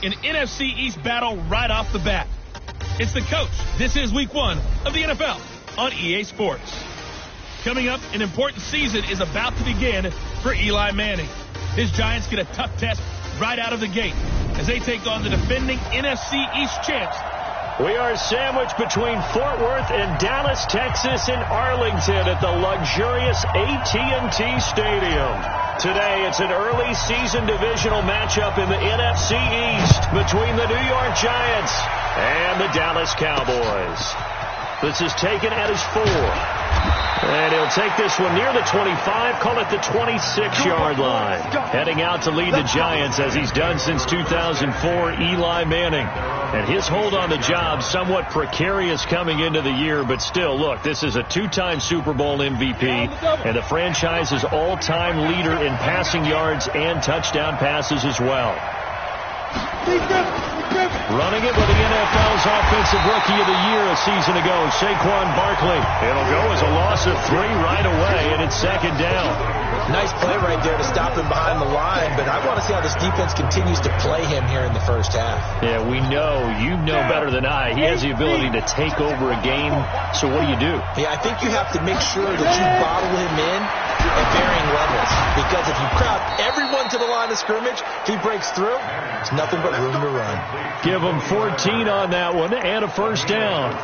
an NFC East battle right off the bat. It's The Coach. This is Week 1 of the NFL on EA Sports. Coming up, an important season is about to begin for Eli Manning. His Giants get a tough test right out of the gate as they take on the defending NFC East champs. We are sandwiched between Fort Worth and Dallas, Texas, and Arlington at the luxurious AT&T Stadium. Today, it's an early season divisional matchup in the NFC East between the New York Giants and the Dallas Cowboys. This is taken at his 4. And he'll take this one near the 25, call it the 26-yard line. Heading out to lead the Giants, as he's done since 2004, Eli Manning. And his hold on the job somewhat precarious coming into the year, but still, look, this is a 2-time Super Bowl MVP and the franchise's all-time leader in passing yards and touchdown passes as well. Running it with the NFL's Offensive Rookie of the Year a season ago, Saquon Barkley. It'll go as a loss of 3 right away, and it's second down. Nice play right there to stop him behind the line, but I want to see how this defense continues to play him here in the first half. Yeah, we know. You know better than I. He has the ability to take over a game, so what do? Yeah, I think you have to make sure that you bottle him in at varying levels, because if you crowd everyone to the line of scrimmage, if he breaks through, there's nothing but room to run. Give him 14 on that one and a first down.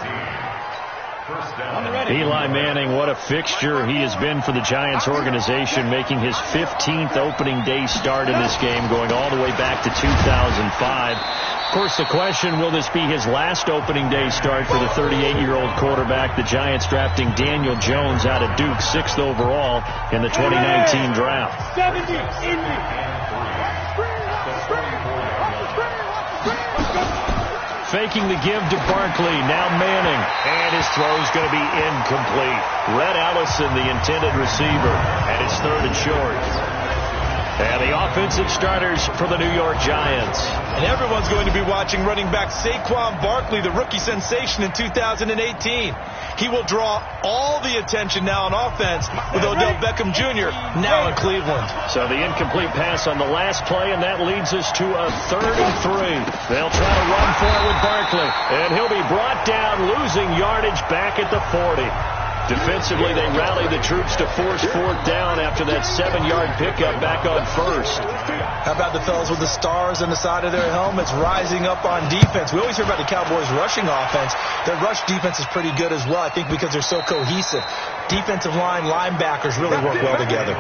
Eli Manning, what a fixture he has been for the Giants organization, making his 15th opening day start in this game, going all the way back to 2005. Of course, the question, will this be his last opening day start for the 38-year-old quarterback? The Giants drafting Daniel Jones out of Duke, 6th overall in the 2019 draft. Faking the give to Barkley, now Manning, and his throw's going to be incomplete. Red Allison, the intended receiver, and it's 3rd and short. And the offensive starters for the New York Giants. And everyone's going to be watching running back Saquon Barkley, the rookie sensation in 2018. He will draw all the attention now on offense with Odell Beckham Jr. now in Cleveland. So the incomplete pass on the last play, and that leads us to a 3rd and 3. They'll try to run for it with Barkley, and he'll be brought down, losing yardage back at the 40. Defensively, they rally the troops to force 4th down after that 7-yard pickup back on 1st. How about the fellas with the stars on the side of their helmets rising up on defense? We always hear about the Cowboys' rushing offense. Their rush defense is pretty good as well, I think, because they're so cohesive. Defensive line, linebackers really work well together.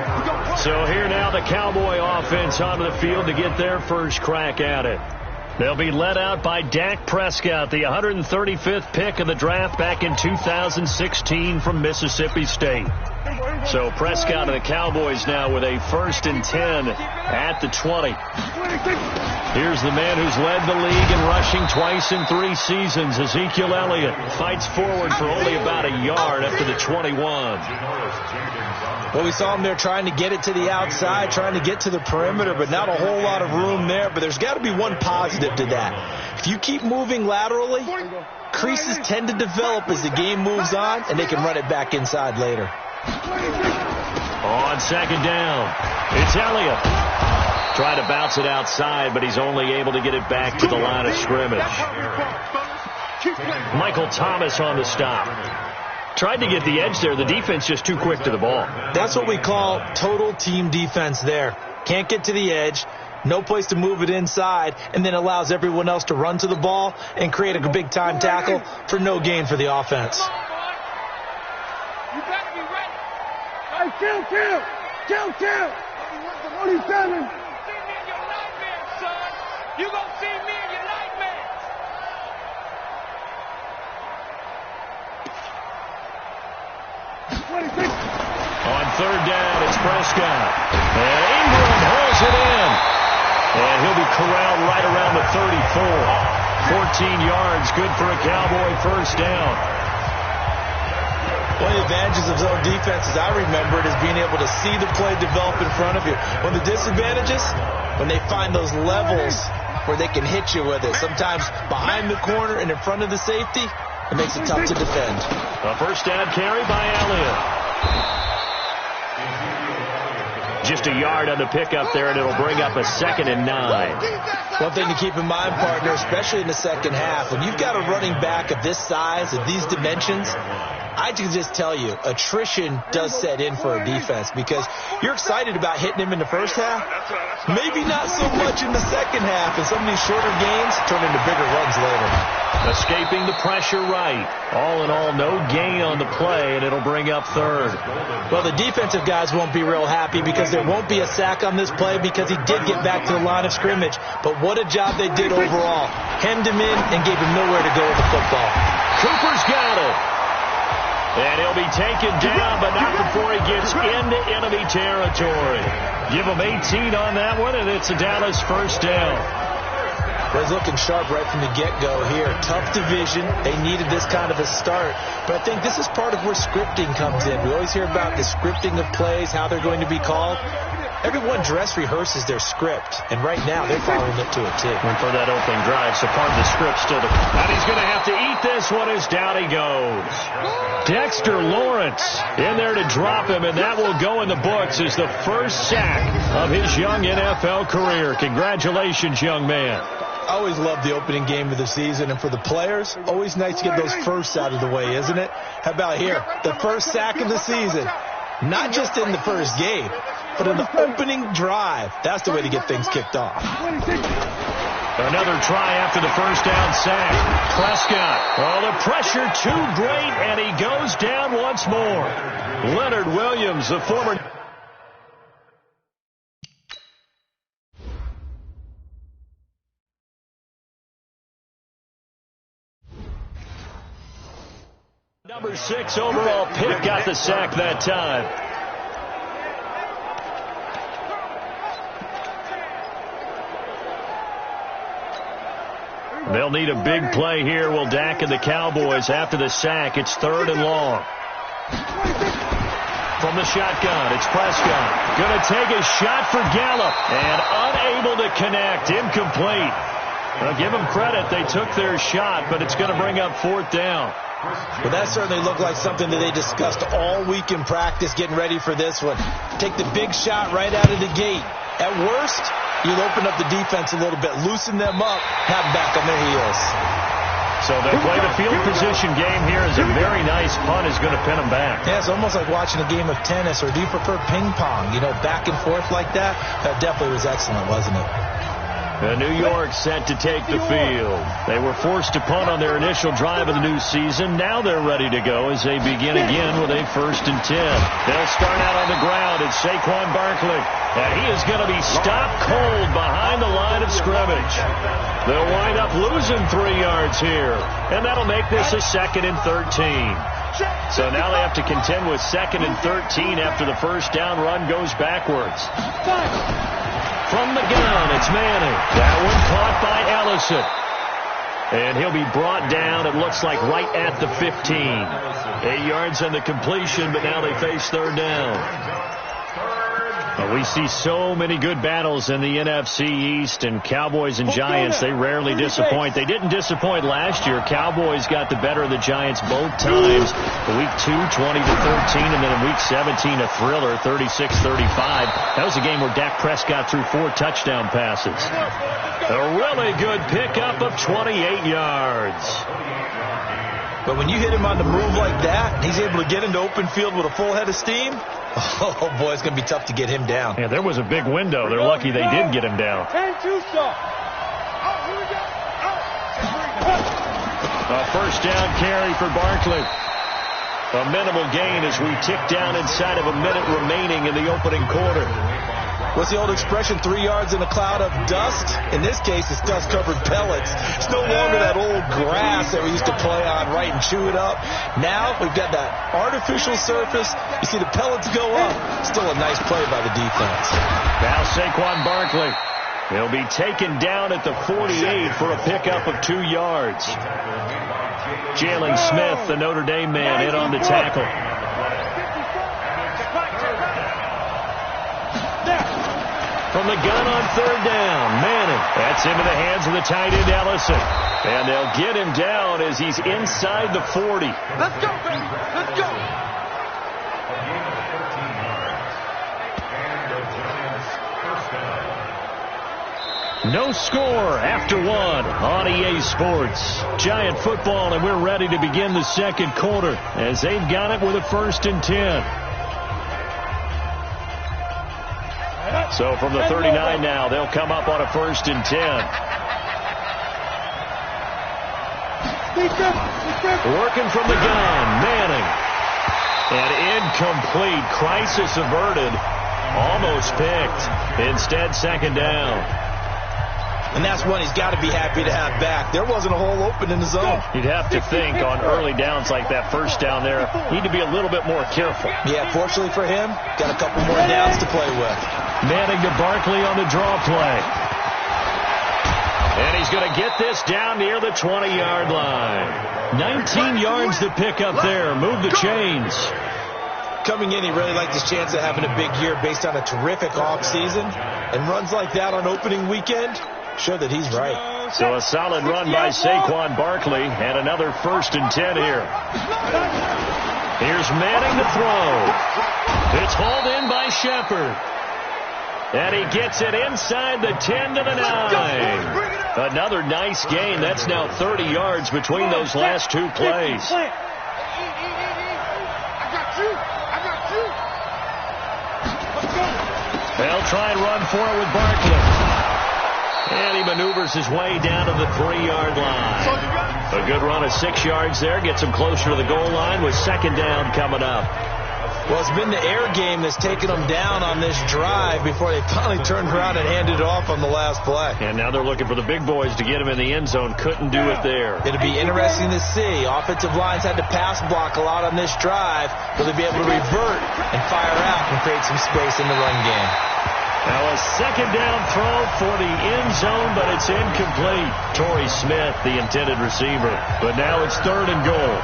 So here now the Cowboy offense onto the field to get their first crack at it. They'll be led out by Dak Prescott, the 135th pick of the draft back in 2016 from Mississippi State. So Prescott and the Cowboys now with a 1st and 10 at the 20. Here's the man who's led the league in rushing twice in 3 seasons. Ezekiel Elliott fights forward for only about a yard up to the 21. Well, we saw him there trying to get it to the outside, trying to get to the perimeter, but not a whole lot of room there. But there's got to be one positive to that. If you keep moving laterally, creases tend to develop as the game moves on, and they can run it back inside later. On 2nd down, it's Elliott. Trying to bounce it outside, but he's only able to get it back to the line of scrimmage. Michael Thomas on the stop. Tried to get the edge there. The defense just too quick to the ball. That's what we call total team defense there. Can't get to the edge, no place to move it inside, and then allows everyone else to run to the ball and create a big-time tackle for no gain for the offense. You better be ready. Hey, kill. 27. See me in your nightmares, son. You gonna see me in your nightmares. On 3rd down, it's Prescott. And Ingram hauls it in. And he'll be corralled right around the 34. 14 yards, good for a Cowboy first down. One of the advantages of zone defense, as I remember it, is being able to see the play develop in front of you. One of the disadvantages, when they find those levels where they can hit you with it, sometimes behind the corner and in front of the safety, it makes it tough to defend. A first down carry by Elliott. Just a yard on the pickup there, and it'll bring up a 2nd and 9. One thing to keep in mind, partner, especially in the second half, when you've got a running back of this size, of these dimensions, I can just tell you, attrition does set in for a defense because you're excited about hitting him in the first half. Maybe not so much in the second half, and some of these shorter gains turn into bigger runs later. Escaping the pressure right. All in all, no gain on the play, and it'll bring up third. Well, the defensive guys won't be real happy because there won't be a sack on this play because he did get back to the line of scrimmage. But what a job they did overall. Hemmed him in and gave him nowhere to go with the football. Cooper's got it. And he'll be taken down, but not before he gets into enemy territory. Give him 18 on that one, and it's a Dallas first down. Well, he's looking sharp right from the get-go here. Tough division. They needed this kind of a start. But I think this is part of where scripting comes in. We always hear about the scripting of plays, how they're going to be called. Everyone dress rehearses their script, and right now they're following it to a T. And for that opening drive, so part of the script still to... And he's going to have to eat this one as down he goes. Dexter Lawrence in there to drop him, and that will go in the books as the first sack of his young NFL career. Congratulations, young man. I always love the opening game of the season, and for the players, always nice to get those firsts out of the way, isn't it? How about here, the first sack of the season? Not just in the first game, but in the opening drive. That's the way to get things kicked off. Another try after the first down sack. Prescott. Oh, the pressure too great, and he goes down once more. Leonard Williams, the former... Number 6 overall pick got the sack that time. They'll need a big play here. Will Dak and the Cowboys after the sack. It's 3rd and long. From the shotgun, it's Prescott. Going to take a shot for Gallup. And unable to connect. Incomplete. I'll give them credit. They took their shot, but it's going to bring up 4th down. Well, that certainly looked like something that they discussed all week in practice getting ready for this one. Take the big shot right out of the gate. At worst, you'll open up the defense a little bit, loosen them up, have them back on their heels. So they play the field position game here as a very nice punt is going to pin them back. Yeah, it's almost like watching a game of tennis, or do you prefer ping pong? You know, back and forth like that? That definitely was excellent, wasn't it? New York set to take the field. They were forced to punt on their initial drive of the new season. Now they're ready to go as they begin again with a 1st and 10. They'll start out on the ground. It's Saquon Barkley. And he is going to be stopped cold behind the line of scrimmage. They'll wind up losing 3 yards here. And that'll make this a 2nd and 13. So now they have to contend with 2nd and 13 after the first down run goes backwards. From the gun, it's Manning. That one caught by Ellison. And he'll be brought down, it looks like, right at the 15. 8 yards on the completion, but now they face 3rd down. We see so many good battles in the NFC East, and Cowboys and Giants, they rarely disappoint. They didn't disappoint last year. Cowboys got the better of the Giants both times. Week 2, 20-13, and then in Week 17, a thriller, 36-35. That was a game where Dak Prescott threw 4 touchdown passes. A really good pickup of 28 yards. But when you hit him on the move like that, he's able to get into open field with a full head of steam. Oh, boy, it's going to be tough to get him down. Yeah, there was a big window. They're lucky they did get him down. A first down carry for Barkley. A minimal gain as we tick down inside of a minute remaining in the opening quarter. What's the old expression, 3 yards in a cloud of dust? In this case, it's dust-covered pellets. It's no longer that old grass that we used to play on, right, and chew it up. Now we've got that artificial surface. You see the pellets go up. Still a nice play by the defense. Now Saquon Barkley. He'll be taken down at the 48 for a pickup of 2 yards. Jalen Smith, the Notre Dame man, in on the tackle. From the gun on 3rd down, Manning. That's into the hands of the tight end, Ellison. And they'll get him down as he's inside the 40. Let's go, baby. Let's go. No score after one on EA Sports. Giant football, and we're ready to begin the second quarter as they've got it with a 1st and 10. So from the 39 now, they'll come up on a 1st and 10. Working from the gun, Manning. And incomplete. Crisis averted. Almost picked. Instead, 2nd down. And that's one he's got to be happy to have back. There wasn't a hole open in the zone. You'd have to think on early downs like that 1st down there, need to be a little bit more careful. Yeah, fortunately for him, got a couple more downs to play with. Manning to Barkley on the draw play. And he's going to get this down near the 20-yard line. 19 yards to pick up there. Move the chains. Coming in, he really liked his chance of having a big year based on a terrific offseason. And runs like that on opening weekend show that he's right. So a solid run by Saquon Barkley and another 1st and 10 here. Here's Manning to throw. It's hauled in by Shepard. And he gets it inside the 10 to the 9. Another nice gain. That's now 30 yards between those last 2 plays. They'll try and run for it with Barkley. And he maneuvers his way down to the 3-yard line. A good run of 6 yards there. Gets him closer to the goal line with 2nd down coming up. Well, it's been the air game that's taken them down on this drive before they finally turned around and handed it off on the last play. And now they're looking for the big boys to get him in the end zone. Couldn't do it there. It'll be interesting to see. Offensive lines had to pass block a lot on this drive. Will they be able to revert and fire out and create some space in the run game? Now a 2nd down throw for the end zone, but it's incomplete. Torrey Smith, the intended receiver. But now it's 3rd and goal.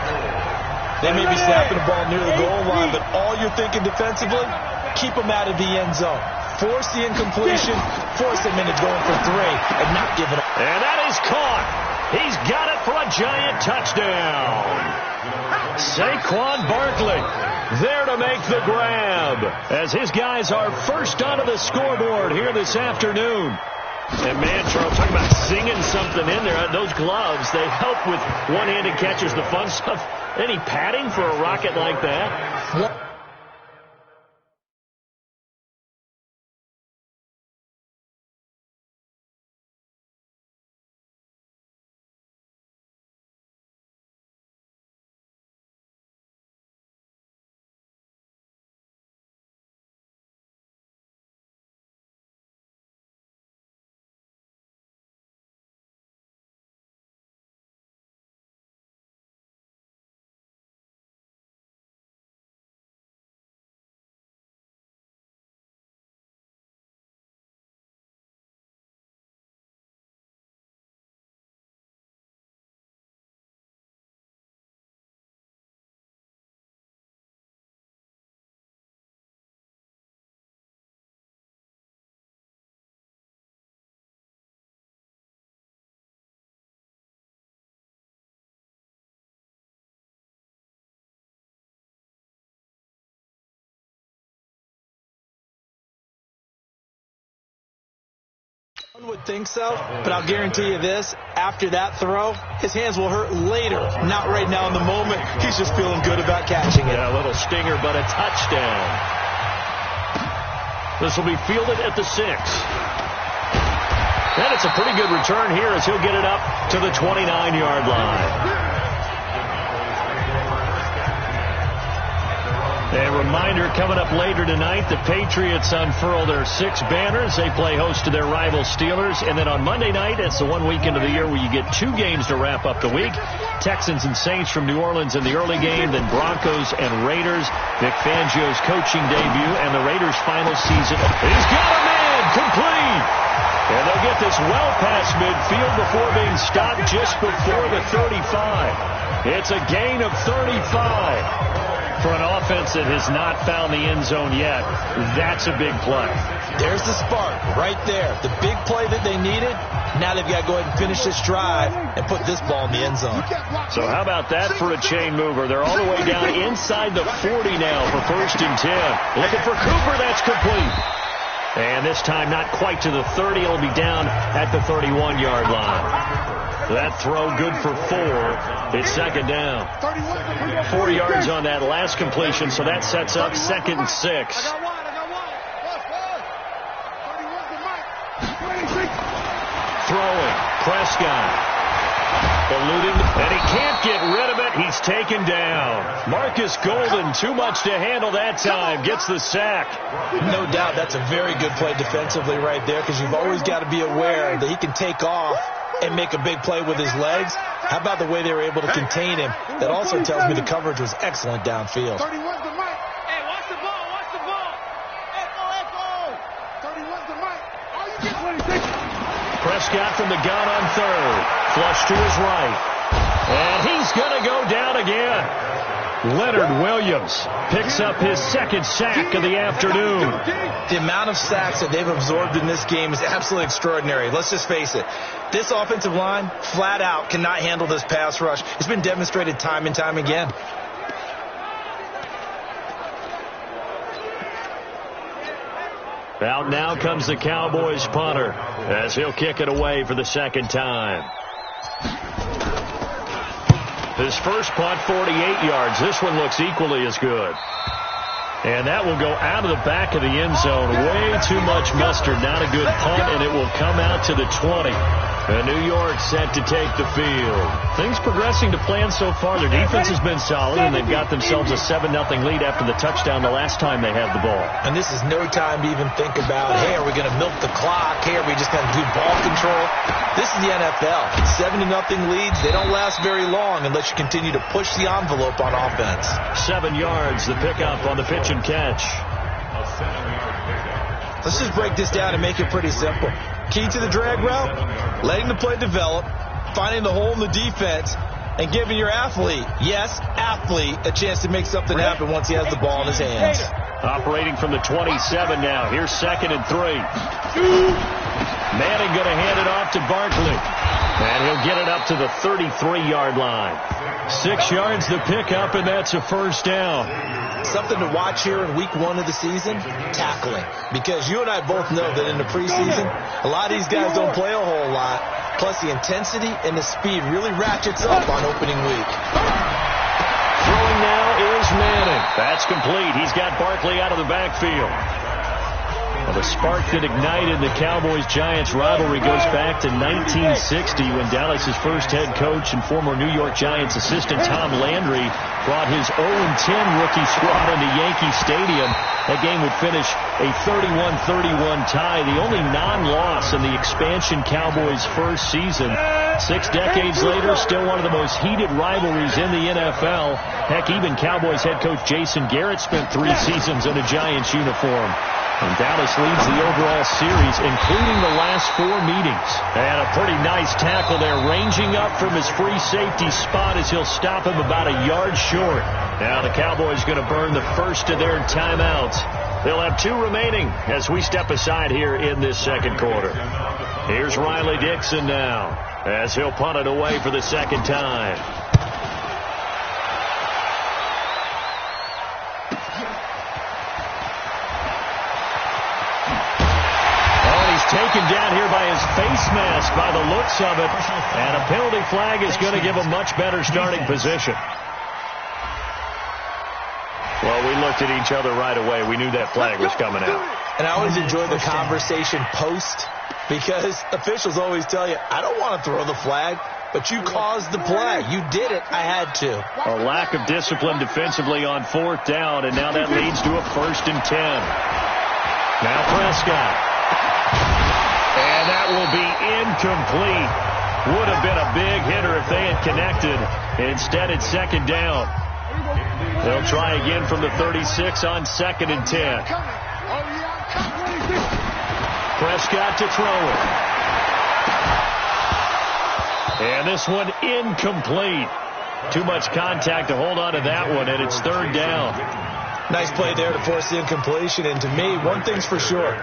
They may be snapping the ball near the goal line, but all you're thinking defensively, keep them out of the end zone. Force the incompletion, force them into going for 3, and not give it up. And that is caught. He's got it for a giant touchdown. Saquon Barkley there to make the grab as his guys are first onto the scoreboard here this afternoon. And man, Charles, talking about singing something in there. Those gloves, they help with one-handed catches, the fun stuff. Any padding for a rocket like that? One would think so, but I'll guarantee you this, after that throw, his hands will hurt later, not right now in the moment. He's just feeling good about catching it. Yeah, a little stinger, but a touchdown. This will be fielded at the 6. And it's a pretty good return here as he'll get it up to the 29-yard line. A reminder, coming up later tonight, the Patriots unfurl their 6 banners. They play host to their rival Steelers. And then on Monday night, it's the one weekend of the year where you get 2 games to wrap up the week. Texans and Saints from New Orleans in the early game, then Broncos and Raiders. Vic Fangio's coaching debut and the Raiders' final season. He's got a man, complete! And they'll get this well past midfield before being stopped just before the 35. It's a gain of 35. For an offense that has not found the end zone yet, that's a big play. There's the spark right there. The big play that they needed. Now they've got to go ahead and finish this drive and put this ball in the end zone. So how about that for a chain mover? They're all the way down inside the 40 now for 1st and 10. Looking for Cooper. That's complete. And this time not quite to the 30. It'll be down at the 31-yard line. That throw good for 4. It's second down. 4 yards on that last completion, so that sets up 2nd and 6. Throwing. Prescott. Eluding, and he can't get rid of it. He's taken down. Marcus Golden, too much to handle that time. Gets the sack. No doubt that's a very good play defensively right there, because you've always got to be aware that he can take off and make a big play with his legs. How about the way they were able to contain him? That also tells me the coverage was excellent downfield. 31's the mic. Hey, watch the ball. Watch the ball. Echo. 31's the mic. All you get 26. Prescott from the gun on 3rd. Flush to his right. And he's going to go down again. Leonard Williams picks up his 2nd sack of the afternoon. The amount of sacks that they've absorbed in this game is absolutely extraordinary. Let's just face it. This offensive line, flat out, cannot handle this pass rush. It's been demonstrated time and time again. Out now comes the Cowboys punter as he'll kick it away for the 2nd time. His first punt, 48 yards. This one looks equally as good. And that will go out of the back of the end zone. Way too much mustard. Not a good punt, and it will come out to the 20. And New York set to take the field. Things progressing to plan so far. Their defense has been solid, and they've got themselves a 7-0 lead after the touchdown the last time they had the ball. And this is no time to even think about, hey, are we going to milk the clock? Hey, are we just going to do ball control? This is the NFL. 7-0 leads, they don't last very long unless you continue to push the envelope on offense. 7 yards, the pickup on the pitch and catch. Let's just break this down and make it pretty simple. Key to the drag route, letting the play develop, finding the hole in the defense, and giving your athlete, yes, athlete, a chance to make something happen once he has the ball in his hands. Operating from the 27 now. Here's 2nd and 3. Manning going to hand it off to Barkley. And he'll get it up to the 33-yard line. 6 yards the pickup, and that's a first down. Something to watch here in week 1 of the season, tackling. Because you and I both know that in the preseason, a lot of these guys don't play a whole lot. Plus the intensity and the speed really ratchets up on opening week. Throwing now is Manning. That's complete. He's got Barkley out of the backfield. Well, the spark that ignited the Cowboys-Giants rivalry goes back to 1960 when Dallas's first head coach and former New York Giants assistant Tom Landry brought his 0-10 rookie squad into Yankee Stadium. That game would finish a 31-31 tie, the only non-loss in the expansion Cowboys' first season. 6 decades later, still one of the most heated rivalries in the NFL. Heck, even Cowboys head coach Jason Garrett spent 3 seasons in a Giants uniform. And Dallas leads the overall series, including the last 4 meetings. And a pretty nice tackle there, ranging up from his free safety spot as he'll stop him about a yard short. Now the Cowboys going to burn the first of their timeouts. They'll have 2 remaining as we step aside here in this second quarter. Here's Riley Dixon now as he'll punt it away for the 2nd time. Taken down here by his face mask by the looks of it. And a penalty flag is going to give a much better starting position. Well, we looked at each other right away. We knew that flag was coming out. And I always enjoy the conversation post, because officials always tell you, I don't want to throw the flag, but you caused the play. You did it. I had to. A lack of discipline defensively on 4th down, and now that leads to a 1st and 10. Now Prescott. And that will be incomplete. Would have been a big hitter if they had connected. Instead, it's 2nd down. They'll try again from the 36 on 2nd and 10. Prescott to throw it. And this one incomplete. Too much contact to hold on to that one, and it's 3rd down. Nice play there to force the incompletion. And to me, one thing's for sure.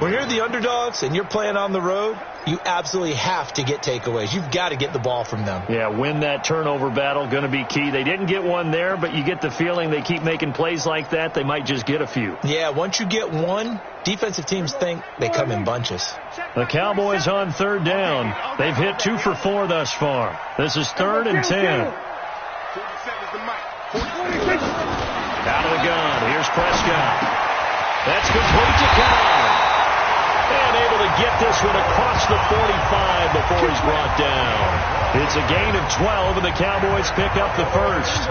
When you're the underdogs and you're playing on the road, you absolutely have to get takeaways. You've got to get the ball from them. Yeah, win that turnover battle, going to be key. They didn't get one there, but you get the feeling they keep making plays like that, they might just get a few. Yeah, once you get one, defensive teams think they come in bunches. The Cowboys on third down. They've hit 2 for 4 thus far. This is 3rd and 10. Out of the gun. Here's Prescott. That's complete to Cobb. And able to get this one across the 45 before he's brought down. It's a gain of 12, and the Cowboys pick up the first.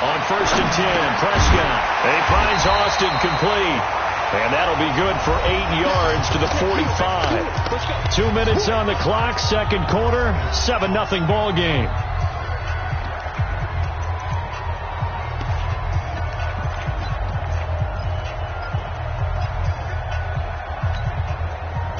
On 1st and 10, Prescott. He finds Austin complete. And that'll be good for 8 yards to the 45. 2 minutes on the clock, second quarter, 7-0 ball game.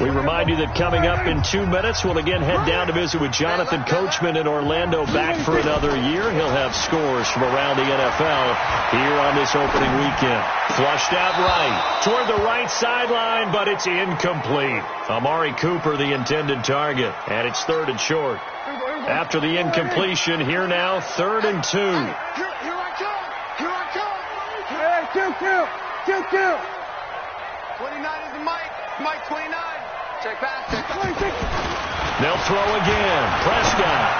We remind you that coming up in 2 minutes, we'll again head down to visit with Jonathan Coachman in Orlando, back for another year. He'll have scores from around the NFL here on this opening weekend. Flushed out right toward the right sideline, but it's incomplete. Amari Cooper, the intended target, and it's 3rd and short. After the incompletion, here now, 3rd and 2. Here I come. Hey, kill. 29 is the Mike 29. Check pass. They'll throw again. Prescott.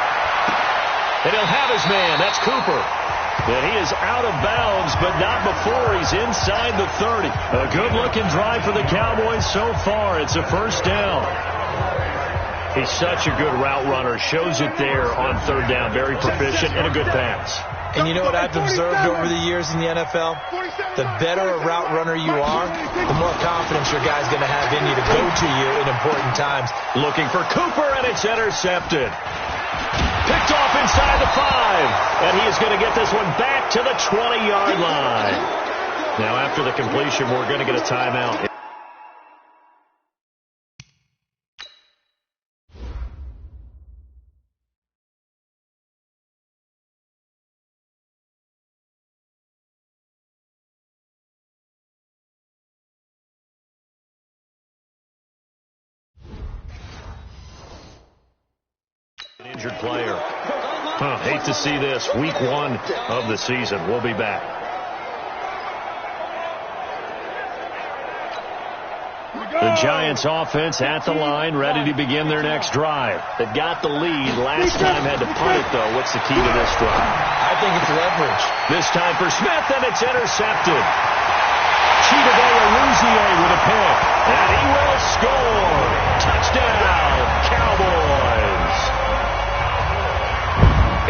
And he'll have his man. That's Cooper. And he is out of bounds, but not before he's inside the 30. A good-looking drive for the Cowboys so far. It's a first down. He's such a good route runner. Shows it there on 3rd down. Very proficient and a good pass. And you know what I've observed over the years in the NFL? The better a route runner you are, the more confidence your guy's going to have in you to go to you in important times. Looking for Cooper, and it's intercepted. Picked off inside the 5. And he is going to get this one back to the 20-yard line. Now, after the completion, we're going to get a timeout. Injured player. Hate to see this. Week 1 of the season. We'll be back. The Giants offense at the line, ready to begin their next drive. They got the lead. Last time had to punt it, though. What's the key to this drive? I think it's leverage. This time for Smith, and it's intercepted. Chidobe with a pick. And he will score. Touchdown, Cowboys.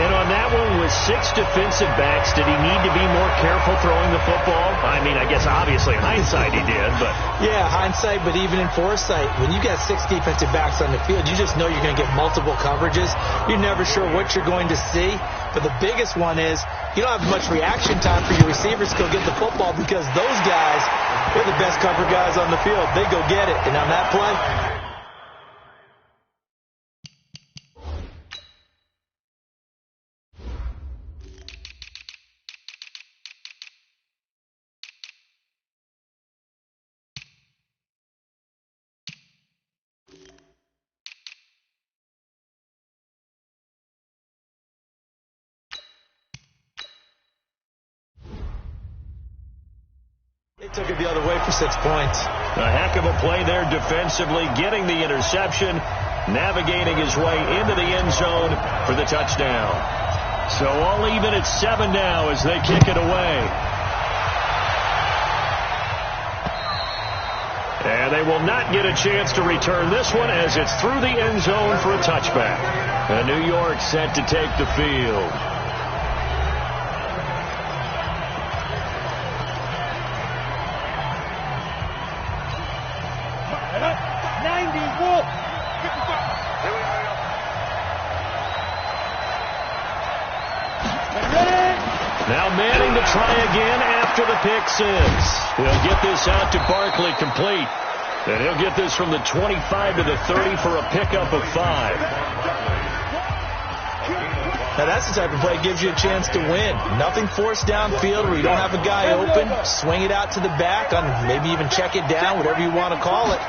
And on that one, with 6 defensive backs, did he need to be more careful throwing the football? I mean, I guess obviously in hindsight he did, but... Yeah, hindsight, but even in foresight, when you got 6 defensive backs on the field, you just know you're going to get multiple coverages. You're never sure what you're going to see. But the biggest one is you don't have much reaction time for your receivers to go get the football because those guys, they're the best cover guys on the field. They go get it. And on that play... They took it the other way for 6 points. A heck of a play there defensively, getting the interception, navigating his way into the end zone for the touchdown. So all even at 7 now as they kick it away. And they will not get a chance to return this one as it's through the end zone for a touchback. And New York set to take the field. Now Manning to try again after the pick six. He'll get this out to Barkley complete. And he'll get this from the 25 to the 30 for a pickup of 5. Now that's the type of play that gives you a chance to win. Nothing forced downfield where you don't have a guy open. Swing it out to the back on maybe even check it down, whatever you want to call it.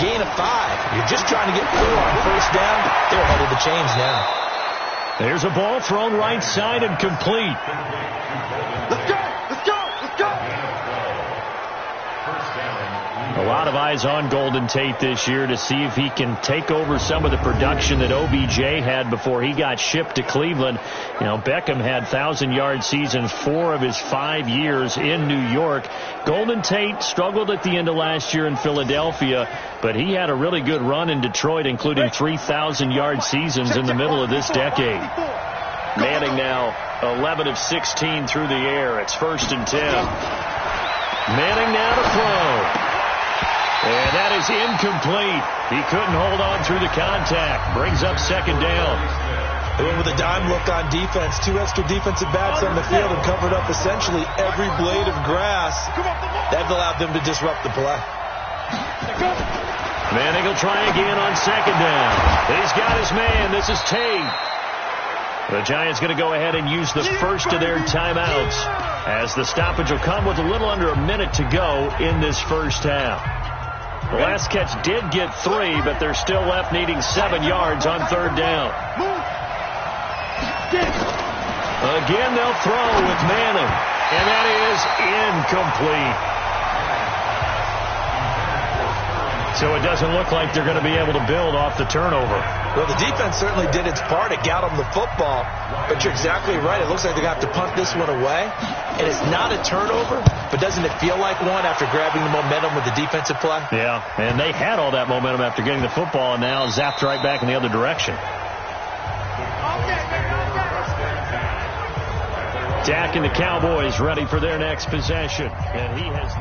Gain of 5. You're just trying to get 4 on first down. They're ahead of the chains now. There's a ball thrown right side and complete. Let's go! Let's go! Let's go! A lot of eyes on Golden Tate this year to see if he can take over some of the production that OBJ had before he got shipped to Cleveland. You know, Beckham had 1,000-yard seasons 4 of his 5 years in New York. Golden Tate struggled at the end of last year in Philadelphia, but he had a really good run in Detroit, including 3,000-yard seasons in the middle of this decade. Manning now 11 of 16 through the air. It's 1st and 10. Manning now to throw. And that is incomplete. He couldn't hold on through the contact. Brings up 2nd down. They went with a dime look on defense. 2 extra defensive backs on the field and covered up essentially every blade of grass. That allowed them to disrupt the play. Manning will try again on 2nd down. He's got his man. This is Tate. The Giants going to go ahead and use the first of their timeouts, as the stoppage will come with a little under a minute to go in this first half. The last catch did get 3, but they're still left needing 7 yards on 3rd down. Again, they'll throw with Manning, and that is incomplete. So it doesn't look like they're going to be able to build off the turnover. Well, the defense certainly did its part. It got them the football, but you're exactly right. It looks like they're going to have to punt this one away, and it's not a turnover, but doesn't it feel like one after grabbing the momentum with the defensive play? Yeah, and they had all that momentum after getting the football, and now zapped right back in the other direction. Dak and the Cowboys ready for their next possession, and he has...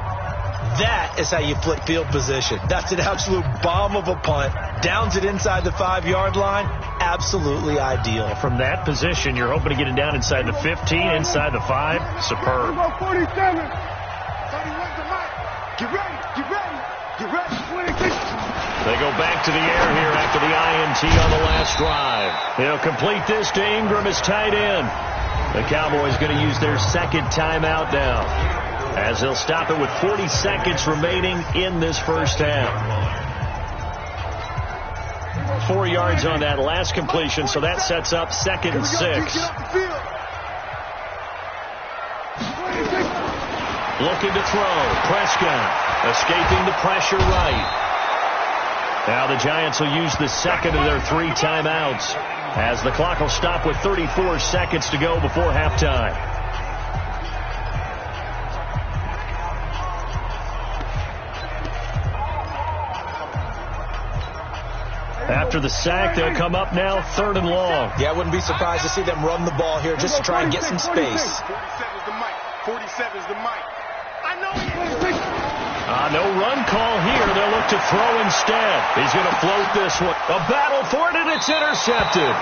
That is how you flip field position. That's an absolute bomb of a punt. Downs it inside the 5-yard line. Absolutely ideal. From that position, you're hoping to get it down inside the 15, inside the 5. Superb. 47. 31 to Mike. Get ready. Get ready. Get ready. 26. They go back to the air here after the INT on the last drive. They'll complete this to Ingram as tight end. The Cowboys going to use their 2nd timeout now, as they'll stop it with 40 seconds remaining in this first half. 4 yards on that last completion, so that sets up 2nd and 6. Looking to throw. Prescott escaping the pressure right. Now the Giants will use the 2nd of their 3 timeouts, as the clock will stop with 34 seconds to go before halftime. After the sack, they'll come up now 3rd and long. Yeah, I wouldn't be surprised to see them run the ball here just to try and get some space. 47's the mic. 47's the mic. I know he is. No run call here. They'll look to throw instead. He's going to float this one. A battle for it, and it's intercepted.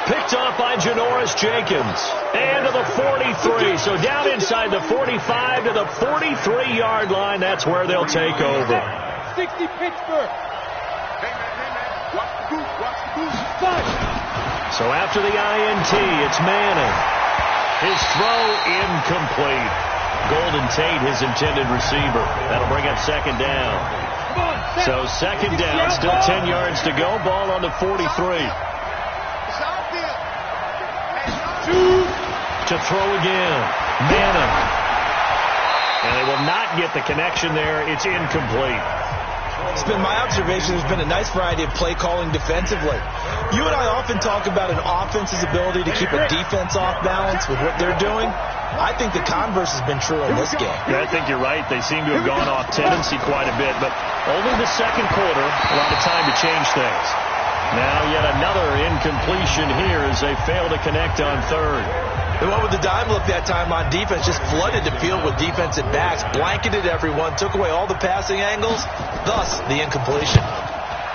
Picked off by Janoris Jenkins. And to the 43. So down inside the 45 to the 43-yard line. That's where they'll take over. 60 Pittsburgh. Hey, man. Watch the booth. Watch the booth. So after the INT, it's Manning. His throw incomplete. Golden Tate, his intended receiver. That'll bring up 2nd down. So 2nd down, still 10 yards to go. Ball on the 43. To throw again. Manning. And they will not get the connection there. It's incomplete. It's been my observation there's been a nice variety of play calling defensively. You and I often talk about an offense's ability to keep a defense off balance with what they're doing. I think the converse has been true in this game. Yeah, I think you're right. They seem to have gone off tendency quite a bit, but only the 2nd quarter, a lot of time to change things. Now yet another incompletion here as they fail to connect on 3rd. The one with the dime look that time on defense just flooded the field with defensive backs, blanketed everyone, took away all the passing angles, thus the incompletion.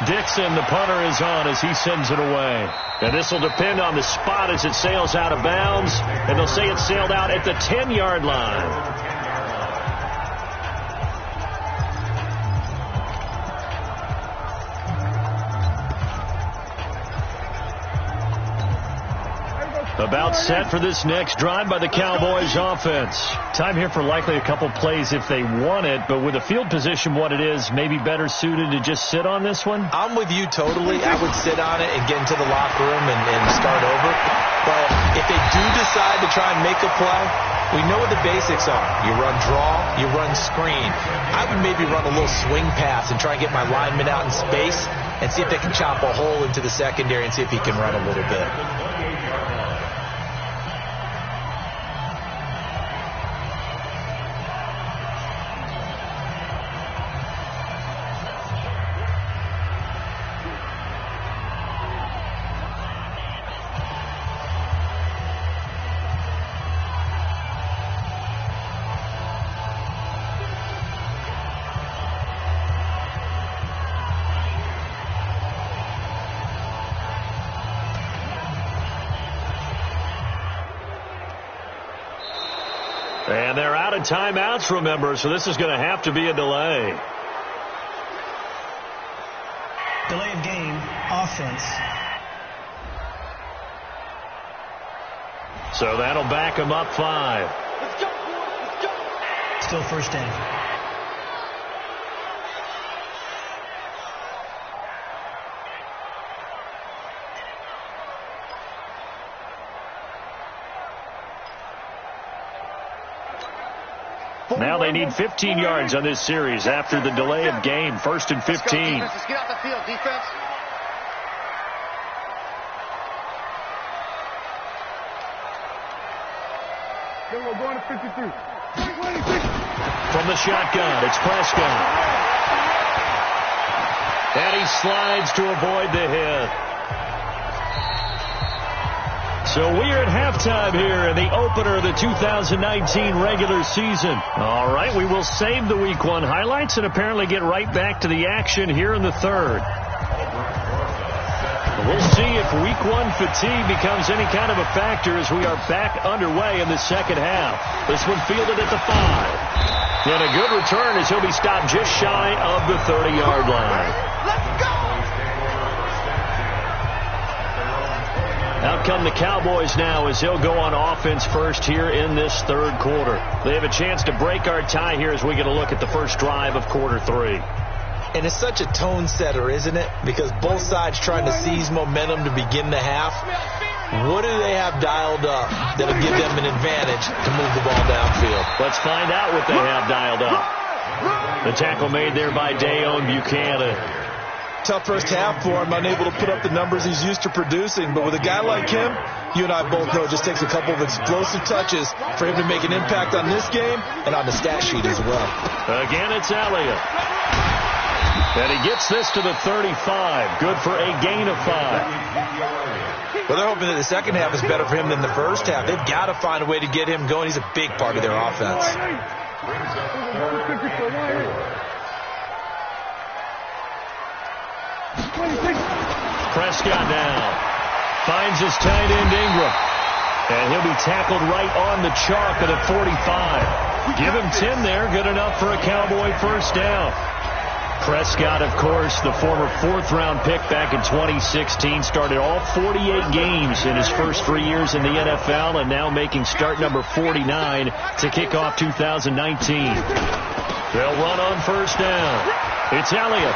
Dixon, the punter, is on as he sends it away. And this will depend on the spot as it sails out of bounds, and they'll say it sailed out at the 10-yard line. About set for this next drive by the Cowboys offense. Time here for likely a couple plays if they want it, but with the field position what it is, maybe better suited to just sit on this one? I'm with you totally. I would sit on it and get into the locker room and start over. But if they do decide to try and make a play, we know what the basics are. You run draw, you run screen. I would maybe run a little swing pass and try and get my lineman out in space and see if they can chop a hole into the secondary and see if he can run a little bit. And they're out of timeouts, remember, so this is going to have to be a delay. Delay of game, offense. So that'll back them up 5. Let's go, boys. Let's go. Still first down. Now they need 15 yards on this series after the delay of game. 1st and 15. Let's get out the field, defense. We're going to 53. From the shotgun, it's Prescott. And he slides to avoid the hit. So we are at halftime here in the opener of the 2019 regular season. All right, we will save the Week 1 highlights and apparently get right back to the action here in the third. We'll see if Week 1 fatigue becomes any kind of a factor as we are back underway in the second half. This one fielded at the 5. And a good return as he'll be stopped just shy of the 30-yard line. Let's go! Out come the Cowboys now as they'll go on offense first here in this third quarter. They have a chance to break our tie here as we get a look at the first drive of quarter 3. And it's such a tone setter, isn't it? Because both sides trying to seize momentum to begin the half. What do they have dialed up that'll give them an advantage to move the ball downfield? Let's find out what they have dialed up. The tackle made there by Dayon Buchanan. Tough first half for him, unable to put up the numbers he's used to producing. But with a guy like him, you and I both know it just takes a couple of explosive touches for him to make an impact on this game and on the stat sheet as well. Again, it's Elliott. And he gets this to the 35. Good for a gain of 5. Well, they're hoping that the second half is better for him than the first half. They've got to find a way to get him going. He's a big part of their offense. Prescott now finds his tight end Ingram. And he'll be tackled right on the chalk at a 45. Give him 10 there. Good enough for a Cowboy first down. Prescott, of course, the former 4th-round pick back in 2016, started all 48 games in his first 3 years in the NFL and now making start number 49 to kick off 2019. They'll run on first down. It's Elliott.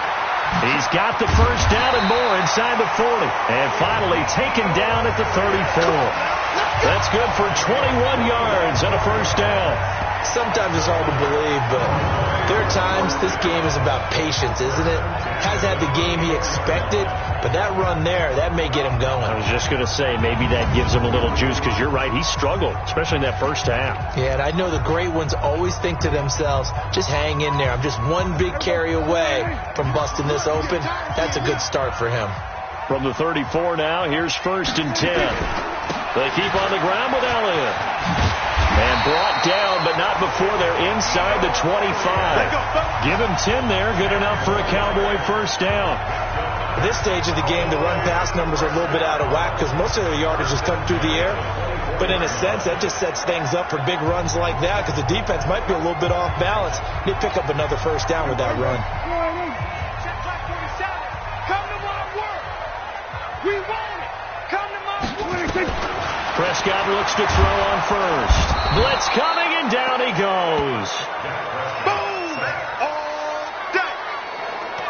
He's got the first down and more inside the 40. And finally taken down at the 34. That's good for 21 yards and a first down. Sometimes it's hard to believe, but there are times this game is about patience, isn't it? Has had the game he expected, but that run there, that may get him going. I was just going to say, maybe that gives him a little juice, because you're right, he struggled, especially in that first half. Yeah, and I know the great ones always think to themselves, just hang in there. I'm just one big carry away from busting this open. That's a good start for him. From the 34 now, here's 1st and 10. They keep on the ground with Elliott. And brought down, but not before they're inside the 25. Give him 10 there. Good enough for a Cowboy first down. At this stage of the game, the run-pass numbers are a little bit out of whack because most of their yardage has come through the air. But in a sense, that just sets things up for big runs like that because the defense might be a little bit off balance. They pick up another first down with that run. Check back 47. Come to my work. We want it. Come to my work. Prescott looks to throw on first. Blitz coming, and down he goes.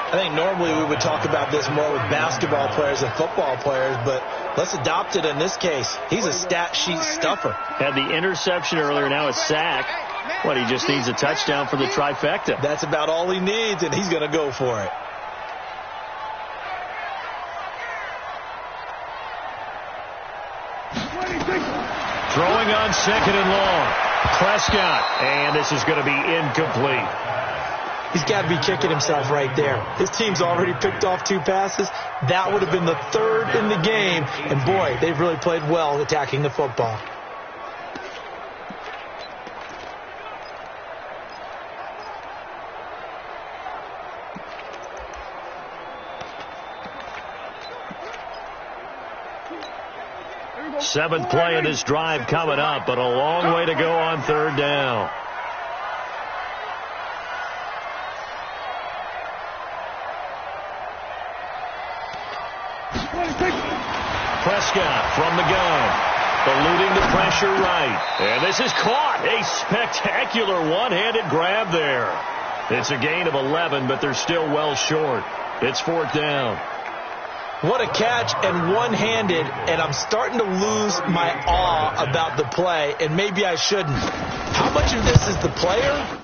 I think normally we would talk about this more with basketball players and football players, but let's adopt it in this case. He's a stat sheet stuffer. Had the interception earlier, now a sack. What, he just needs a touchdown for the trifecta. That's about all he needs, and he's going to go for it. Throwing on second and long. Prescott, and this is going to be incomplete. He's got to be kicking himself right there. His team's already picked off 2 passes. That would have been the 3rd in the game. And, boy, they've really played well attacking the football. Seventh play of this drive coming up, but a long way to go on 3rd down. Prescott from the gun, eluding the pressure right. And this is caught. A spectacular one-handed grab there. It's a gain of 11, but they're still well short. It's 4th down. What a catch, and one-handed, and I'm starting to lose my awe about the play, and maybe I shouldn't. How much of this is the player?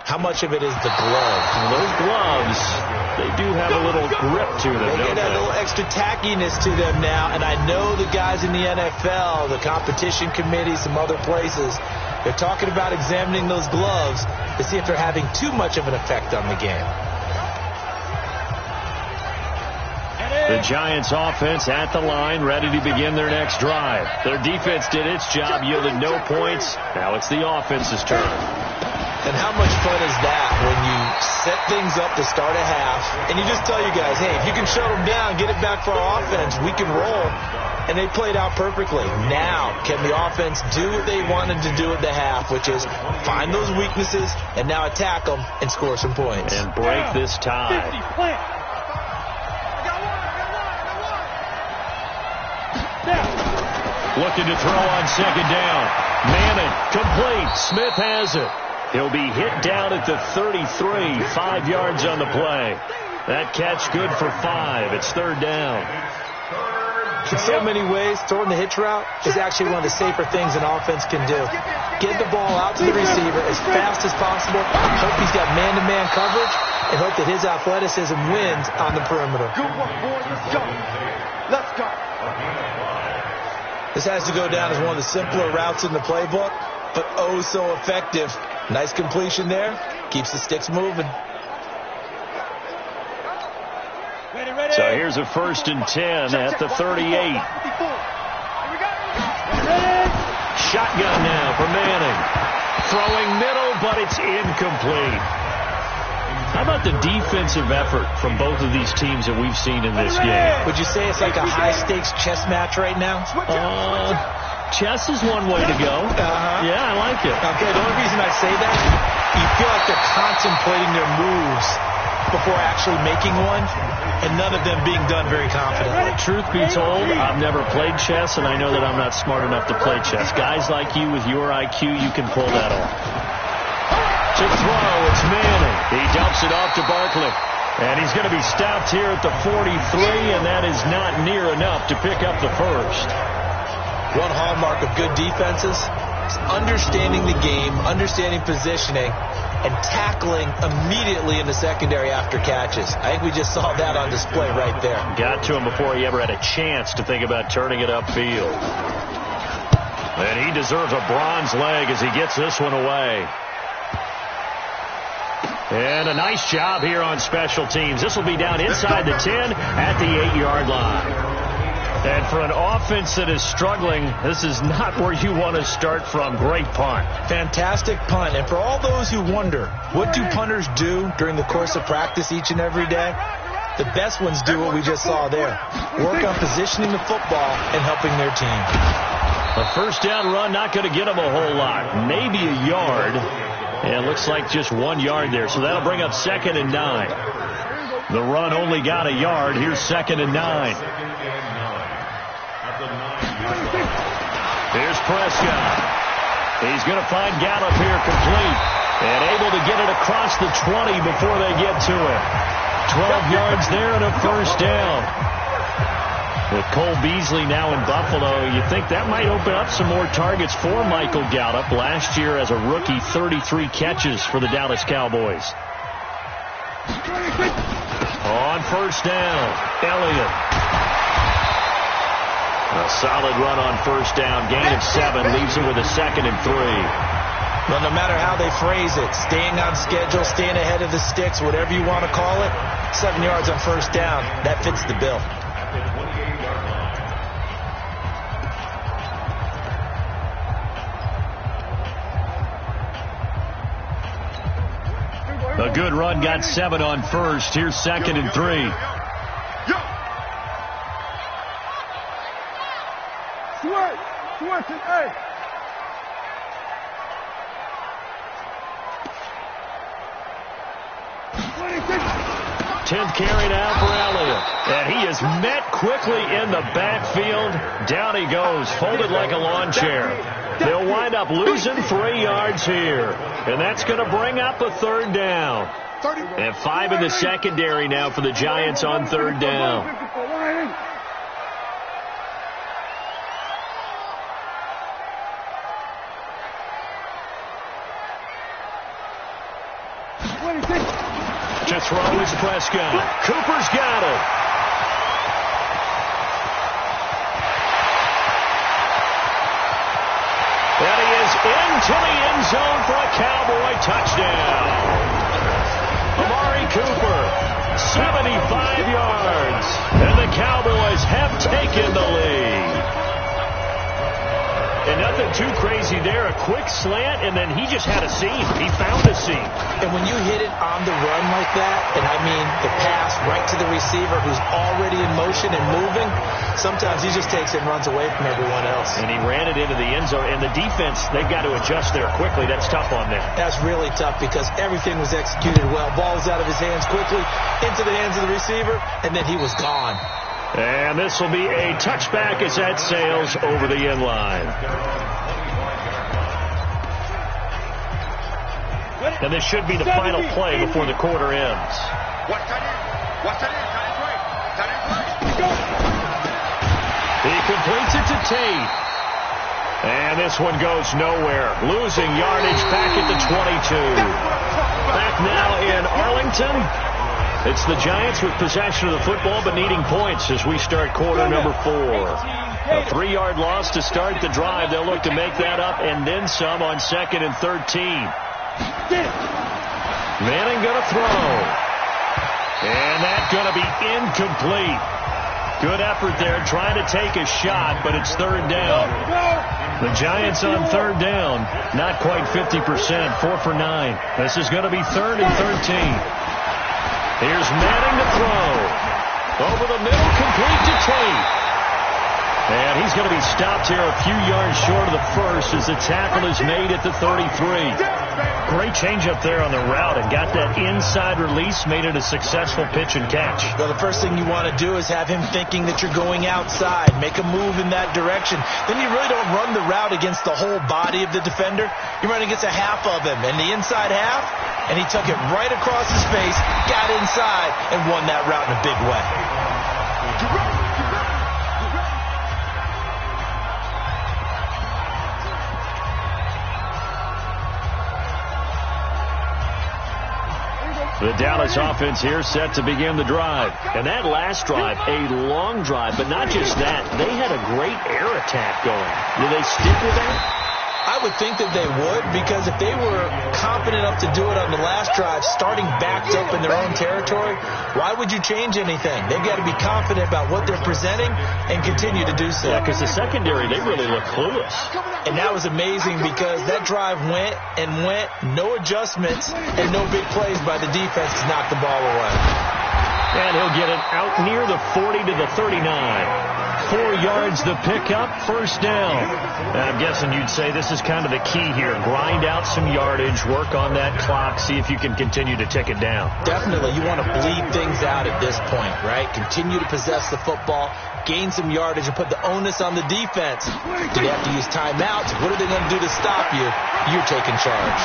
How much of it is the glove? Well, those gloves, they do have a little grip to them, They don't get a they? little extra tackiness to them now, and I know the guys in the NFL, the competition committee, some other places, they're talking about examining those gloves to see if they're having too much of an effect on the game. The Giants offense at the line, ready to begin their next drive. Their defense did its job, yielded no points. Now it's the offense's turn. And how much fun is that when you set things up to start a half, and you just tell you guys, hey, if you can shut them down, get it back for our offense, we can roll. And they played out perfectly. Now, can the offense do what they wanted to do at the half, which is find those weaknesses and now attack them and score some points. And break this tie. Looking to throw on second down. Manning, complete. Smith has it. He'll be hit down at the 33, 5 yards on the play. That catch good for 5. It's 3rd down. In so many ways, throwing the hitch route is actually one of the safer things an offense can do. Get the ball out to the receiver as fast as possible. Hope he's got man-to-man coverage, and hope that his athleticism wins on the perimeter. Good work, boys. Let's go. Let's go. This has to go down as one of the simpler routes in the playbook, but oh so effective. Nice completion there. Keeps the sticks moving. So here's a 1st and 10 at the 38. Shotgun now for Manning. Throwing middle, but it's incomplete. How about the defensive effort from both of these teams that we've seen in this game? Would you say it's like a high-stakes chess match right now? Chess is one way to go. Yeah, I like it. Okay, the only reason I say that, you feel like they're contemplating their moves before actually making one, and none of them being done very confidently. Truth be told, I've never played chess, and I know that I'm not smart enough to play chess. Guys like you with your IQ, you can pull that off. To throw, it's Manning. He dumps it off to Barkley. And he's going to be stopped here at the 43, and that is not near enough to pick up the 1st. One hallmark of good defenses is understanding the game, understanding positioning, and tackling immediately in the secondary after catches. I think we just saw that on display right there. Got to him before he ever had a chance to think about turning it upfield. And he deserves a bronze leg as he gets this one away. And a nice job here on special teams. This will be down inside the 10 at the 8-yard line. And for an offense that is struggling, this is not where you want to start from. Great punt. Fantastic punt. And for all those who wonder, what do punters do during the course of practice each and every day? The best ones do what we just saw there. Work on positioning the football and helping their team. A first down run, not going to get him a whole lot. Maybe a yard. And it looks like just 1 yard there. So that'll bring up 2nd and 9. The run only got a yard. Here's 2nd and 9. Here's Prescott. He's going to find Gallup here complete. And able to get it across the 20 before they get to it. 12 yards there and a first down. With Cole Beasley now in Buffalo, you think that might open up some more targets for Michael Gallup. Last year as a rookie, 33 catches for the Dallas Cowboys. On first down, Elliott. A solid run on first down. Gain of 7 leaves him with a 2nd and 3. Well, no matter how they phrase it, staying on schedule, staying ahead of the sticks, whatever you want to call it, 7 yards on first down, that fits the bill. A good run, got 7 on first. Here's 2nd and 3. Switch and 8. Tenth carry now for Elliott. And he is met quickly in the backfield. Down he goes, folded like a lawn chair. They'll wind up losing 3 yards here. And that's going to bring up a 3rd down. And 5 in the secondary now for the Giants on 3rd down. To throw is Prescott. Cooper's got it. And he is into the end zone for a Cowboy touchdown. Amari Cooper, 75 yards. And the Cowboys have taken the lead. And nothing too crazy there. A quick slant, and then he just had a seam. He found a seam. And when you hit it on the run like that, and I mean the pass right to the receiver who's already in motion and moving, sometimes he just takes it and runs away from everyone else. And he ran it into the end zone. And the defense, they've got to adjust there quickly. That's tough on them. That's really tough because everything was executed well. Ball was out of his hands quickly, into the hands of the receiver, and then he was gone. And this will be a touchback as that sails over the end line. And this should be the final play before the quarter ends. He completes it to Tate. And this one goes nowhere. Losing yardage back at the 22. Back now in Arlington. It's the Giants with possession of the football but needing points as we start quarter number 4. A 3-yard loss to start the drive. They'll look to make that up and then some on 2nd and 13. Manning going to throw. And that's going to be incomplete. Good effort there trying to take a shot, but it's 3rd down. The Giants on 3rd down. Not quite 50%. 4 for 9. This is going to be 3rd and 13. Here's Manning to throw. Over the middle, complete to Tate. And he's going to be stopped here a few yards short of the first as the tackle is made at the 33. Great change up there on the route and got that inside release, made it a successful pitch and catch. Well, the first thing you want to do is have him thinking that you're going outside, make a move in that direction. Then you really don't run the route against the whole body of the defender. You run against a half of him, and the inside half, and he took it right across his face, got inside, and won that route in a big way. The Dallas offense here set to begin the drive. And that last drive, a long drive, but not just that. They had a great air attack going. Do they stick with that? I would think that they would, because if they were confident enough to do it on the last drive, starting backed up in their own territory, why would you change anything? They've got to be confident about what they're presenting and continue to do so. Yeah, because the secondary, they really look clueless. And that was amazing because that drive went and went, no adjustments, and no big plays by the defense to knock the ball away. And he'll get it out near the 40 to the 39. 4 yards the pickup, first down. And I'm guessing you'd say this is kind of the key here. Grind out some yardage, work on that clock, see if you can continue to tick it down. Definitely. You want to bleed things out at this point, right? Continue to possess the football, gain some yardage, and put the onus on the defense. Do they have to use timeouts? What are they going to do to stop you? You're taking charge.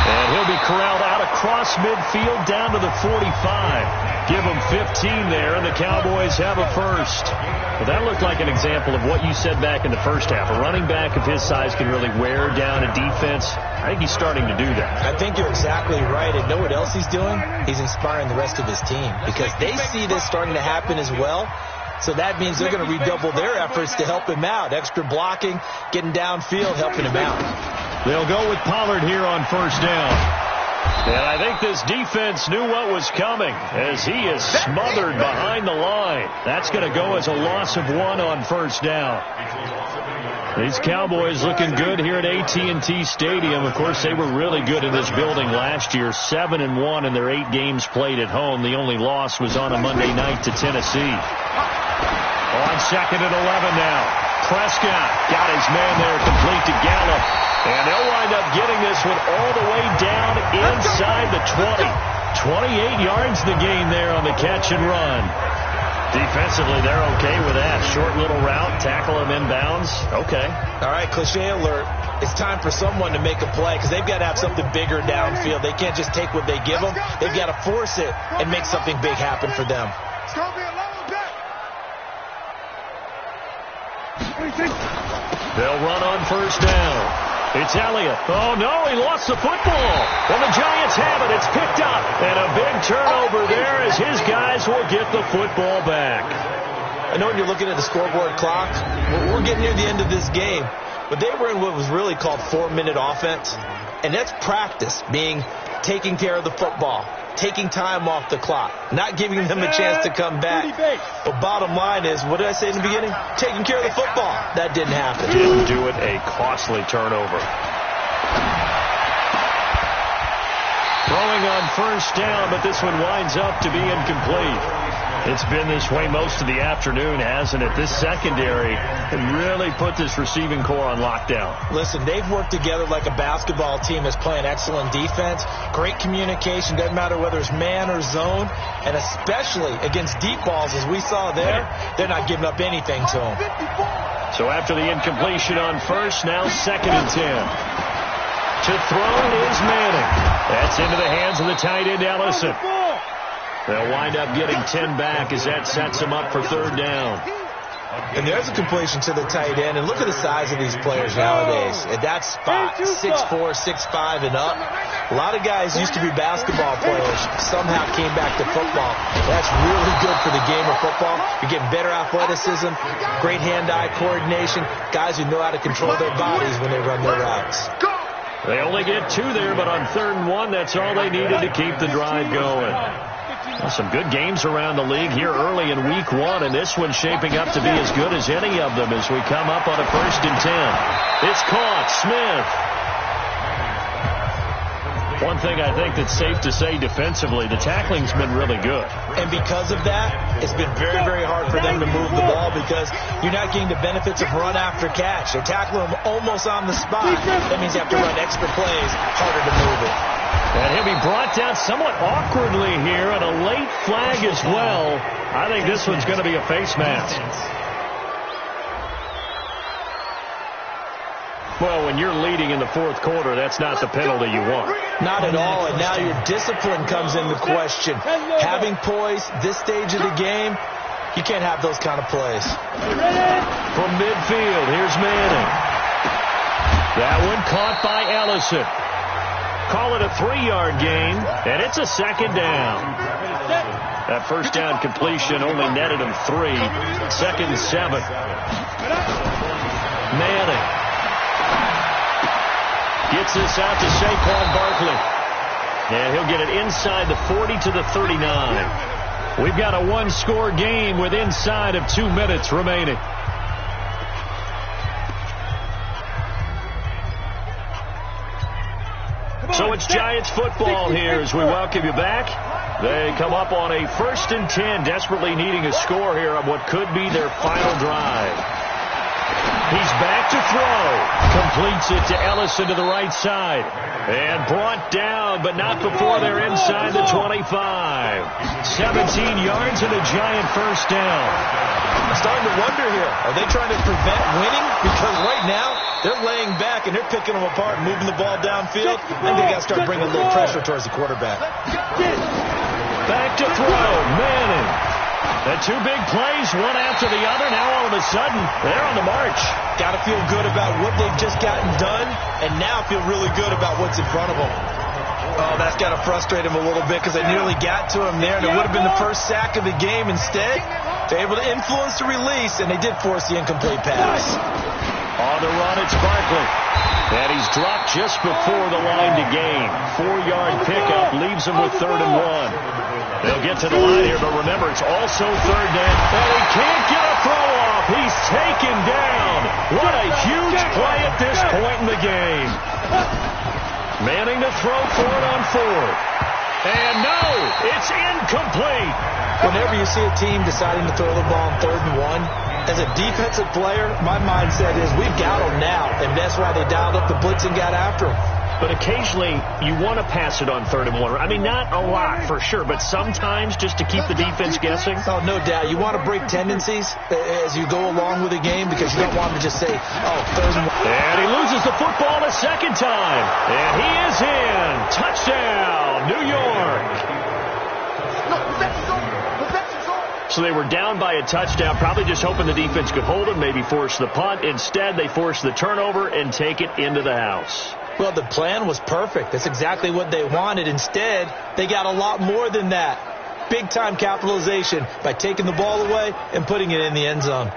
And he'll be corralled out across midfield down to the 45. Give them 15 there, and the Cowboys have a first. Well, that looked like an example of what you said back in the first half. A running back of his size can really wear down a defense. I think he's starting to do that. I think you're exactly right. And know what else he's doing? He's inspiring the rest of his team because they see this starting to happen as well. So that means they're going to redouble their efforts to help him out. Extra blocking, getting downfield, helping him out. They'll go with Pollard here on first down. And I think this defense knew what was coming as he is smothered behind the line. That's going to go as a loss of 1 on first down. These Cowboys looking good here at AT&T Stadium. Of course, they were really good in this building last year, 7-1 in their 8 games played at home. The only loss was on a Monday night to Tennessee. On second and 11 now. Prescott got his man there complete to Gallup. And they'll wind up getting this one all the way down inside the 20. 28 yards the gain there on the catch and run. Defensively, they're okay with that. Short little route, tackle him inbounds. Okay. All right, cliche alert. It's time for someone to make a play because they've got to have something bigger downfield. They can't just take what they give them. They've got to force it and make something big happen for them. It's going to be a long day. They'll run on first down. It's Elliott. Oh, no, he lost the football. And the Giants have it. It's picked up. And a big turnover there as his guys will get the football back. I know when you're looking at the scoreboard clock, we're getting near the end of this game. But they were in what was really called 4-minute offense. And that's practice, being taking care of the football, taking time off the clock, not giving them a chance to come back. But bottom line is, what did I say in the beginning? Taking care of the football. That didn't happen. Didn't do it. A costly turnover. Throwing on first down, but this one winds up to be incomplete. It's been this way most of the afternoon, hasn't it? This secondary can really put this receiving core on lockdown. Listen, they've worked together like a basketball team that's playing excellent defense. Great communication. Doesn't matter whether it's man or zone. And especially against deep balls, as we saw there, they're not giving up anything to them. So after the incompletion on first, now second and 10. To throw is Manning. That's into the hands of the tight end, Ellison. They'll wind up getting 10 back as that sets them up for third down. And there's a completion to the tight end. And look at the size of these players nowadays. At that spot, 6'4", 6'5", and up. A lot of guys used to be basketball players, somehow came back to football. That's really good for the game of football. You're getting better athleticism, great hand-eye coordination, guys who know how to control their bodies when they run their routes. They only get 2 there, but on third and 1, that's all they needed to keep the drive going. Well, some good games around the league here early in week 1, and this one's shaping up to be as good as any of them as we come up on a first and 10. It's caught. Smith. One thing I think that's safe to say defensively, the tackling's been really good. And because of that, it's been very, very hard for them to move the ball because you're not getting the benefits of run after catch. They're tackling them almost on the spot. That means you have to run extra plays, harder to move it. And he'll be brought down somewhat awkwardly here, and a late flag as well. I think this one's going to be a face mask. Well, when you're leading in the fourth quarter, that's not the penalty you want. Not at all, and now your discipline comes into question. Having poise this stage of the game, you can't have those kind of plays. From midfield, here's Manning. That one caught by Ellison. Call it a 3-yard gain, and it's a second down. That first down completion only netted him 3. Second and 7. Manning gets this out to Saquon Barkley. And he'll get it inside the 40 to the 39. We've got a one-score game with inside of 2 minutes remaining. So it's Giants football here as we welcome you back. They come up on a 1st and 10, desperately needing a score here on what could be their final drive. He's back to throw. Completes it to Ellison to the right side. And brought down, but not before they're inside the 25. 17 yards and a giant first down. I'm starting to wonder here. Are they trying to prevent winning? Because right now, they're laying back and they're picking them apart and moving the ball downfield. I think they got to start bringing a little pressure towards the quarterback. Back to throw. Manning. The 2 big plays, one after the other. Now all of a sudden, they're on the march. Got to feel good about what they've just gotten done, and now feel really good about what's in front of them. Oh, that's got to frustrate him a little bit because they nearly got to him there, and it would have been the first sack of the game. Instead, they're able to influence the release, and they did force the incomplete pass. On the run, it's Barkley. And he's dropped just before the line to gain. 4-yard pickup leaves him with 3rd and 1. They'll get to the line here, but remember, it's also 3rd down. And he can't get a throw off. He's taken down. What a huge play at this point in the game. Manning to throw for it on 4th. And no, it's incomplete. Whenever you see a team deciding to throw the ball on 3rd and 1, as a defensive player, my mindset is we've got them now, and that's why they dialed up the blitz and got after them. But occasionally, you want to pass it on 3rd and 1. I mean, not a lot for sure, but sometimes just to keep the defense guessing. Oh, no doubt. You want to break tendencies as you go along with the game because you don't want to just say, oh, 3rd and 1. And he loses the football a second time. And he is in. Touchdown, New York. So they were down by a touchdown, probably just hoping the defense could hold them, maybe force the punt. Instead, they force the turnover and take it into the house. Well, the plan was perfect. That's exactly what they wanted. Instead, they got a lot more than that. Big-time capitalization by taking the ball away and putting it in the end zone.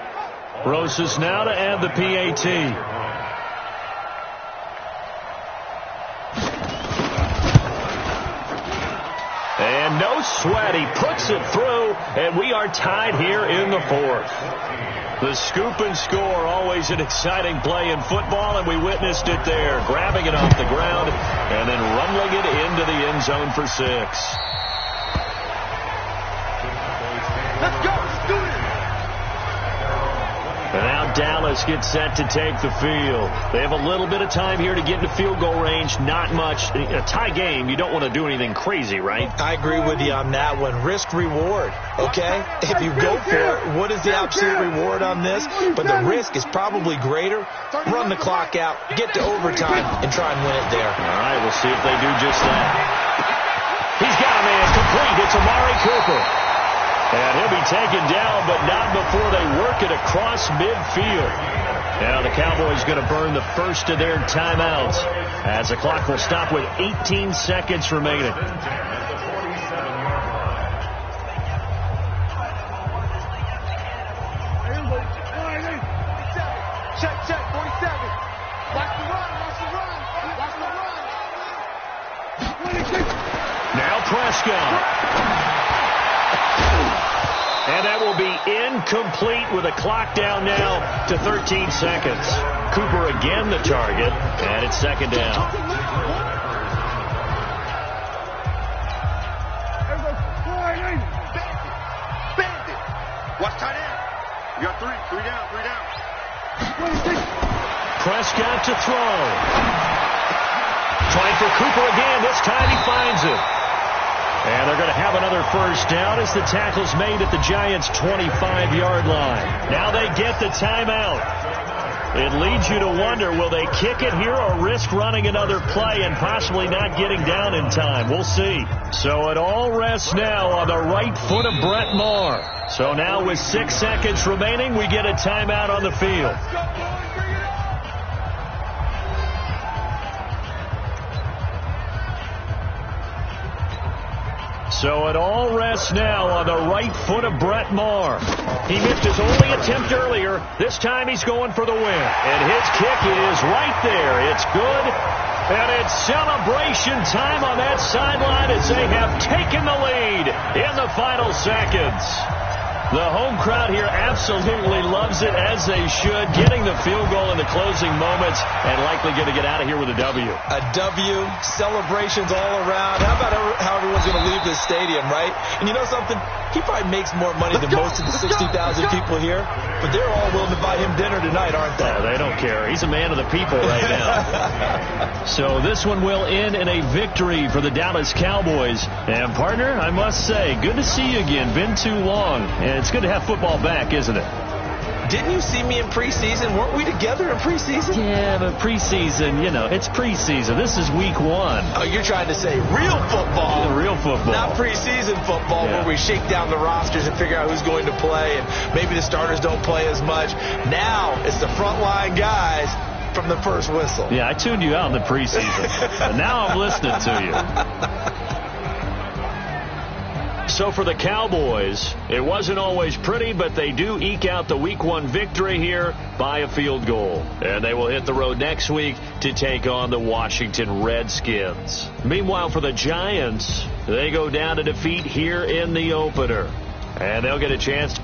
Rosas now to add the PAT. And no sweat, he puts it through, and we are tied here in the 4th. The scoop and score, always an exciting play in football, and we witnessed it there, grabbing it off the ground and then rumbling it into the end zone for 6. Let's go, let's do it. And now Dallas gets set to take the field. They have a little bit of time here to get into field goal range. Not much. A tie game, you don't want to do anything crazy, right? I agree with you on that one. Risk reward, okay? If you go for it, what is the absolute reward on this? But the risk is probably greater. Run the clock out, get to overtime, and try and win it there. All right, we'll see if they do just that. He's got a man complete. It's Amari Cooper. And he'll be taken down, but not before they work it across midfield. Now the Cowboys going to burn the first of their timeouts as the clock will stop with 18 seconds remaining. Check, 47. Watch the run. Now Prescott. And that will be incomplete with a clock down now to 13 seconds. Cooper again the target, and it's 2nd down. Watch tight end. You got 3 down. Prescott to throw. Trying for Cooper again. This time he finds it. And they're going to have another first down as the tackle's made at the Giants' 25-yard line. Now they get the timeout. It leads you to wonder, will they kick it here or risk running another play and possibly not getting down in time? We'll see. So it all rests now on the right foot of Brett Maher. So now with 6 seconds remaining, we get a timeout on the field. So it all rests now on the right foot of Brett Maher. He missed his only attempt earlier. This time he's going for the win. And his kick is right there. It's good. And it's celebration time on that sideline as they have taken the lead in the final seconds. The home crowd here absolutely loves it, as they should, getting the field goal in the closing moments and likely going to get out of here with a W. A W, celebrations all around. How about how everyone's going to leave this stadium, right? And you know something? He probably makes more money than most of the 60,000 people here, but they're all willing to buy him dinner tonight, aren't they? They don't care. He's a man of the people right now. So this one will end in a victory for the Dallas Cowboys. And, partner, I must say, good to see you again. Been too long. And it's good to have football back, isn't it? Didn't you see me in preseason? Weren't we together in preseason? Yeah, but preseason, you know, it's preseason. This is week 1. Oh, you're trying to say real football. Yeah, real football. Not preseason football where we shake down the rosters and figure out who's going to play, and maybe the starters don't play as much. Now it's the frontline guys from the first whistle. Yeah, I tuned you out in the preseason. And now I'm listening to you. So for the Cowboys, it wasn't always pretty, but they do eke out the Week 1 victory here by a field goal. And they will hit the road next week to take on the Washington Redskins. Meanwhile, for the Giants, they go down to defeat here in the opener. And they'll get a chance to